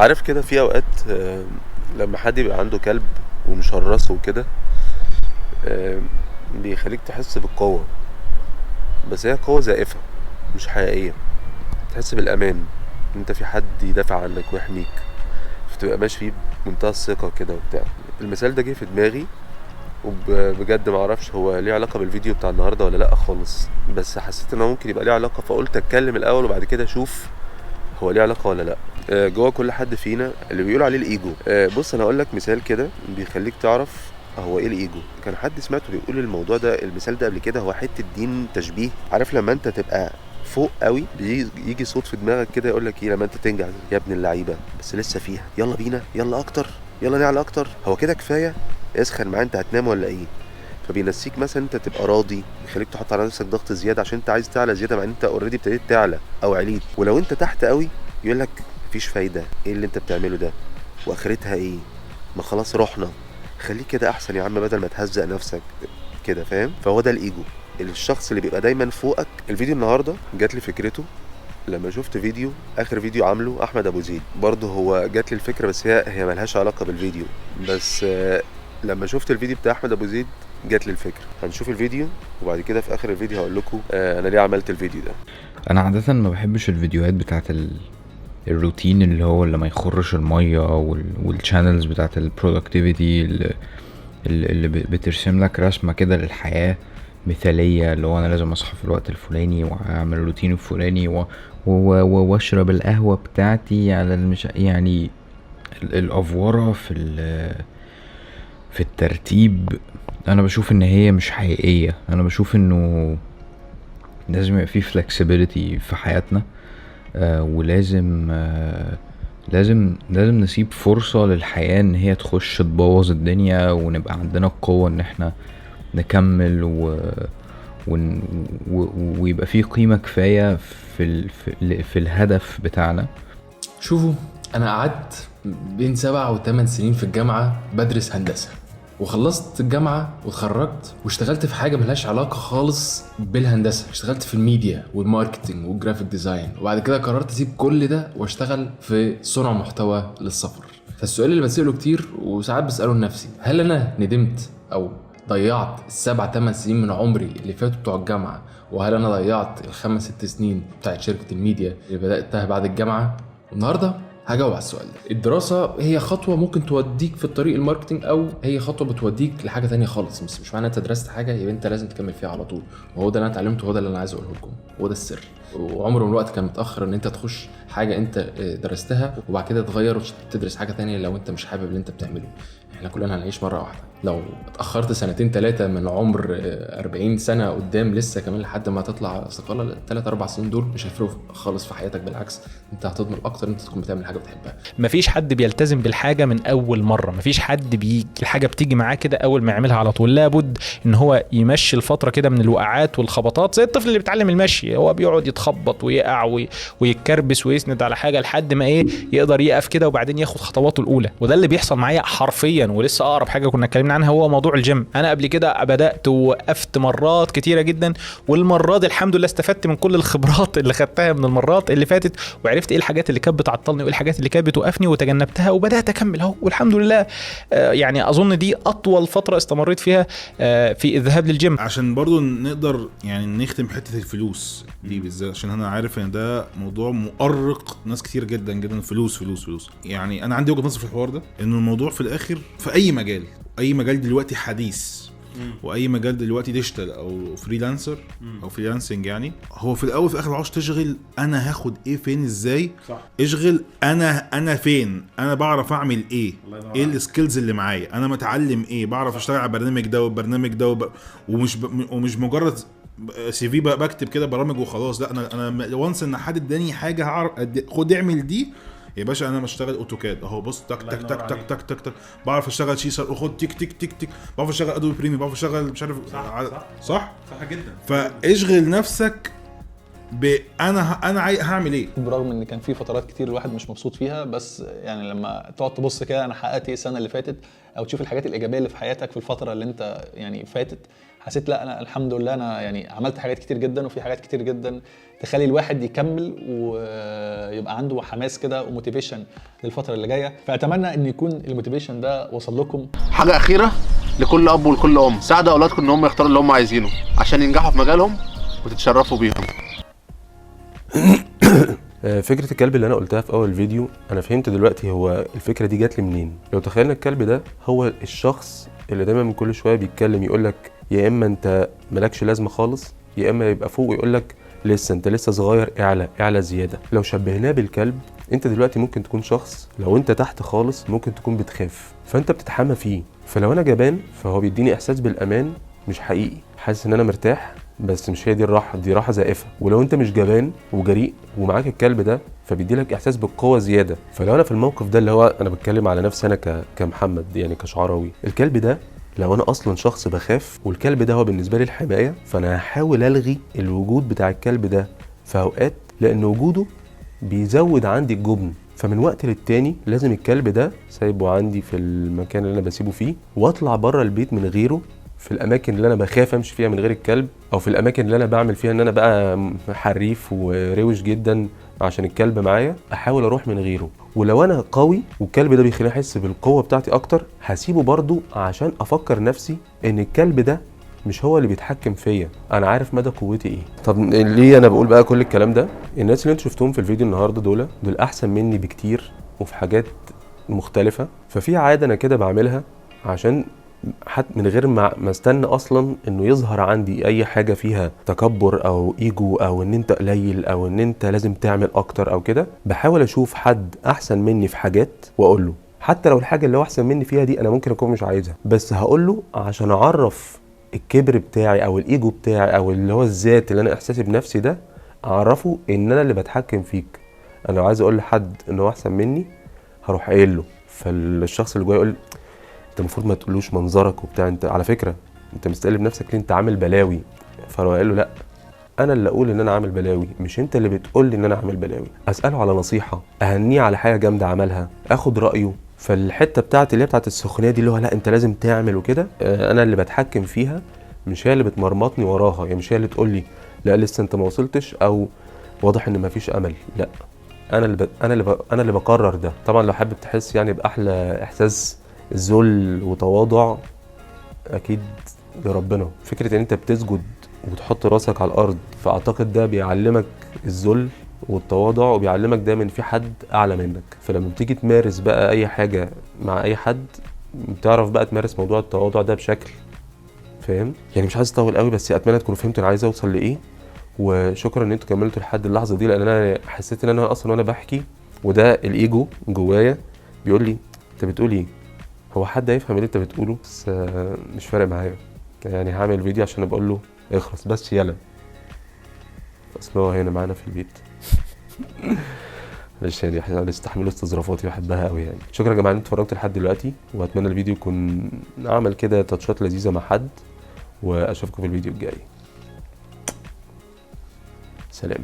عارف كده في اوقات لما حد يبقى عنده كلب ومشرسه وكده بيخليك تحس بالقوة، بس هي قوة زائفة مش حقيقية. تحس بالامان، انت في حد يدافع عنك ويحميك، فتبقى ماشي فيه بمنتهى الثقة كده وبتاع. المثال ده جه في دماغي وبجد معرفش هو ليه علاقة بالفيديو بتاع النهاردة ولا لأ خالص، بس حسيت انه ممكن يبقى ليه علاقة، فقلت اتكلم الاول وبعد كده اشوف هو ليه علاقة ولا لأ. جوه كل حد فينا اللي بيقولوا عليه الايجو. بص انا اقول لك مثال كده بيخليك تعرف هو ايه الايجو. كان حد سمعته بيقول الموضوع ده، المثال ده قبل كده، هو حتة دين تشبيه. عارف لما انت تبقى فوق قوي بيجي صوت في دماغك كده يقول لك ايه لما انت تنجح، يا ابن اللعيبه بس لسه فيها، يلا بينا، يلا اكتر، يلا نعلى اكتر، هو كده كفايه، اسخن معاه، انت هتنام ولا ايه؟ فبينسيك مثلا انت تبقى راضي، يخليك تحط على نفسك ضغط زياده عشان انت عايز تعلى زياده مع ان انت اوريدي ابتديت تعلى او عليت. ولو انت تحت قوي يقول لك مفيش فايده، ايه اللي انت بتعمله ده واخرتها ايه، ما خلاص رحنا، خليك كده احسن يا عم بدل ما تهزق نفسك كده، فاهم؟ فهو ده الايجو، الشخص اللي بيبقى دايما فوقك. الفيديو النهارده جات لي فكرته لما شفت فيديو، اخر فيديو عامله احمد ابو زيد، برضه هو جات لي الفكره بس هي ملهاش علاقه بالفيديو، بس لما شفت الفيديو بتاع احمد ابو زيد جات لي الفكره. هنشوف الفيديو وبعد كده في اخر الفيديو هقول لكم انا ليه عملت الفيديو ده. انا عاده ما بحبش الفيديوهات بتاعه الروتين اللي هو اللي ما يخرش الميه والشانلز بتاعه البرودكتيفيتي اللي بترسم لك رسمه كده للحياه مثاليه، اللي هو انا لازم اصحى في الوقت الفلاني واعمل الروتين الفلاني واشرب القهوه بتاعتي على مش يعني الافوره في الترتيب. انا بشوف ان هي مش حقيقيه. انا بشوف انه لازم يبقى فيه flexibility في حياتنا، ولازم لازم نسيب فرصة للحياة ان هي تخش تبوظ الدنيا، ونبقى عندنا القوة ان احنا نكمل ويبقى فيه قيمة كفاية في الهدف بتاعنا. شوفوا، انا قعدت بين 7 و8 سنين في الجامعة بدرس هندسة، وخلصت الجامعة واتخرجت واشتغلت في حاجة ملهاش علاقة خالص بالهندسة. اشتغلت في الميديا والماركتينج والجرافيك ديزاين، وبعد كده قررت اسيب كل ده واشتغل في صنع محتوى للسفر. فالسؤال اللي بسأله كتير وساعات بسأله لنفسي، هل انا ندمت او ضيعت 7-8 سنين من عمري اللي فاتوا بتوع الجامعة؟ وهل انا ضيعت 5-6 سنين بتاعت شركة الميديا اللي بدأتها بعد الجامعة؟ النهاردة هجاوب على السؤال ده. الدراسة هي خطوة ممكن توديك في الطريق الماركتينج، او هي خطوة بتوديك لحاجة تانية خالص. مش معنى انت درست حاجة يبقى انت لازم تكمل فيها على طول، وهو ده اللي انا اتعلمته، وهو ده اللي انا عايز اقوله لكم، وهو ده السر. وعمره من الوقت كان متأخر ان انت تخش حاجة انت درستها وبعد كده تغير وتدرس حاجة تانية لو انت مش حابب اللي انت بتعمله. احنا كلنا هنعيش مرة واحدة. لو اتأخرت 2-3 من عمر 40 سنة قدام لسه كمان لحد ما تطلع استقالة، 3-4 سنين دول مش هيفرقوا خالص في حياتك، بالعكس انت هتضمن اكتر انت تكون بتعمل حاجة بتحبها. مفيش حد بيلتزم بالحاجة من اول مرة، مفيش حد الحاجة بتيجي معاه كده اول ما يعملها على طول. لابد ان هو يمشي الفترة كده من الوقعات والخبطات، زي الطفل اللي بيتعلم المشي، هو بيقعد يتخبط ويقع ويتكربس ويسند على حاجة لحد ما يقدر يقف كده وبعدين ياخد خطواته الاولى. وده اللي بيحصل معايا حرفيا. ولسه اقرب حاجة كنا اتكلمنا عنها هو موضوع الجيم. انا قبل كده بدأت ووقفت مرات كتيرة جدا، والمرة دي الحمد لله استفدت من كل الخبرات اللي خدتها من المرات اللي فاتت، وعرفت ايه الحاجات اللي كانت بتعطلني وايه الحاجات اللي كانت بتوقفني وتجنبتها وبدأت اكمل اهو، والحمد لله. يعني اظن دي اطول فترة استمريت فيها في الذهاب للجيم. عشان برضو نقدر يعني نختم حتة الفلوس دي بالذات، عشان انا عارف ان ده موضوع مؤرق ناس كتير جدا جدا. فلوس. يعني انا عندي وجهة نظر في الحوار ده، انه الموضوع في الاخر في اي مجال دلوقتي حديث، واي مجال دلوقتي ديجيتال او فريلانسر او فريلانسنج، يعني هو في الاول في الاخر عاوز تشغل انا هاخد ايه فين ازاي. صح. اشغل انا فين، انا بعرف اعمل ايه السكيلز اللي معايا، انا متعلم ايه، بعرف اشتغل على برنامج ده والبرنامج ده ومش مجرد سي في بكتب كده برامج وخلاص. لا، انا وانس ان حد اداني حاجه هعرف خد اعمل دي يا باشا. انا بشتغل اوتوكاد اهو، بص تك تك تك تك تك تك تك، بعرف اشتغل شيسر وخد تك تك تك تك، بعرف اشتغل ادوبي بريمي، بعرف اشتغل مش عارف. صح جدا. فاشغل نفسك انا هعمل ايه. برغم ان كان في فترات كتير الواحد مش مبسوط فيها، بس يعني لما تقعد تبص كده انا حققت ايه السنه اللي فاتت، او تشوف الحاجات الايجابيه اللي في حياتك في الفتره اللي انت يعني فاتت، حسيت لا انا الحمد لله انا يعني عملت حاجات كتير جدا، وفي حاجات كتير جدا تخلي الواحد يكمل ويبقى عنده حماس كده وموتيفيشن للفتره اللي جايه. فاتمنى ان يكون الموتيفيشن ده وصل لكم. حاجه اخيره لكل اب ولكل ام، ساعدوا اولادكم ان هم يختاروا اللي هم عايزينه عشان ينجحوا في مجالهم وتتشرفوا بيهم. فكرة الكلب اللي انا قلتها في اول فيديو، انا فهمت دلوقتي هو الفكرة دي جات لي منين. لو تخيلنا الكلب ده هو الشخص اللي دايما من كل شوية بيتكلم يقولك يا اما انت ملكش لازمة خالص، يا اما يبقى فوق ويقولك لسه انت لسه صغير، اعلى زيادة. لو شبهناه بالكلب، انت دلوقتي ممكن تكون شخص لو انت تحت خالص ممكن تكون بتخاف، فانت بتتحمى فيه. فلو انا جبان فهو بيديني احساس بالامان مش حقيقي، حاسس ان انا مرتاح بس مش هي دي الراحه، دي راحه زائفه. ولو انت مش جبان وجريء ومعاك الكلب ده فبيدي لك احساس بالقوه زياده. فلو انا في الموقف ده اللي هو انا بتكلم على نفسي انا كمحمد يعني كشعراوي، الكلب ده لو انا اصلا شخص بخاف والكلب ده هو بالنسبه لي الحمايه، فانا هحاول الغي الوجود بتاع الكلب ده في اوقات، لان وجوده بيزود عندي الجبن. فمن وقت للتاني لازم الكلب ده سايبه عندي في المكان اللي انا بسيبه فيه، واطلع بره البيت من غيره في الاماكن اللي انا بخاف امشي فيها من غير الكلب، او في الاماكن اللي انا بعمل فيها ان انا بقى حريف وروش جدا عشان الكلب معايا، احاول اروح من غيره. ولو انا قوي والكلب ده بيخليني احس بالقوه بتاعتي اكتر، هسيبه برضو عشان افكر نفسي ان الكلب ده مش هو اللي بيتحكم فيا، انا عارف مدى قوتي ايه. طب ليه انا بقول بقى كل الكلام ده؟ الناس اللي انتوا شفتوهم في الفيديو النهارده دول احسن مني بكتير وفي حاجات مختلفه. ففي عاده انا كده بعملها عشان حتى من غير ما استنى اصلا انه يظهر عندي اي حاجه فيها تكبر او ايجو او ان انت قليل او ان انت لازم تعمل اكتر او كده، بحاول اشوف حد احسن مني في حاجات واقول له، حتى لو الحاجه اللي هو احسن مني فيها دي انا ممكن اكون مش عايزها، بس هقول له عشان اعرف الكبر بتاعي او الايجو بتاعي او اللي هو الذات اللي انا احساسي بنفسي ده، اعرفه ان انا اللي بتحكم فيك. انا لو عايز اقول لحد انه احسن مني هروح قايل له، فالشخص اللي جوايا يقول انت المفروض ما تقولوش منظرك وبتاع، انت على فكره انت مستقل بنفسك ليه، انت عامل بلاوي. فلو قال له لا، انا اللي اقول ان انا عامل بلاوي مش انت اللي بتقول لي ان انا عامل بلاوي. اساله على نصيحه، اهنيه على حاجه جامده عملها، اخد رايه. فالحته بتاعتي اللي هي بتاعت السخونيه دي اللي هو لا انت لازم تعمل وكده، انا اللي بتحكم فيها، مش هي اللي بتمرمطني وراها. يعني مش هي اللي تقول لي لا لسه انت ما وصلتش او واضح ان مفيش امل، لا انا اللي بقرر ده. طبعا لو حابب تحس يعني باحلى احساس ذل وتواضع، اكيد لربنا. فكره ان انت بتسجد وتحط راسك على الارض، فاعتقد ده بيعلمك الذل والتواضع، وبيعلمك دايما في حد اعلى منك. فلما بتيجي تمارس بقى اي حاجه مع اي حد، بتعرف بقى تمارس موضوع التواضع ده بشكل فاهم. يعني مش عايز اطول قوي، بس اتمنى تكونوا فهمتوا انا عايز اوصل لايه. وشكرا ان انتوا كملتوا لحد اللحظه دي، لان انا حسيت ان انا اصلا وانا بحكي وده الايجو جوايا بيقول لي انت بتقول ايه، هو حد هيفهم اللي انت بتقوله؟ بس مش فارق معايا، يعني هعمل فيديو عشان بقول له اخلص بس يلا، اصل هو هنا معانا في البيت. معلش يعني احنا بنستحملوا استظرافاتي بحبها قوي يعني. شكرا يا جماعه ان انتوا اتفرجتوا لحد دلوقتي، واتمنى الفيديو يكون عمل كده تاتشات لذيذه مع حد، واشوفكم في الفيديو الجاي. سلام.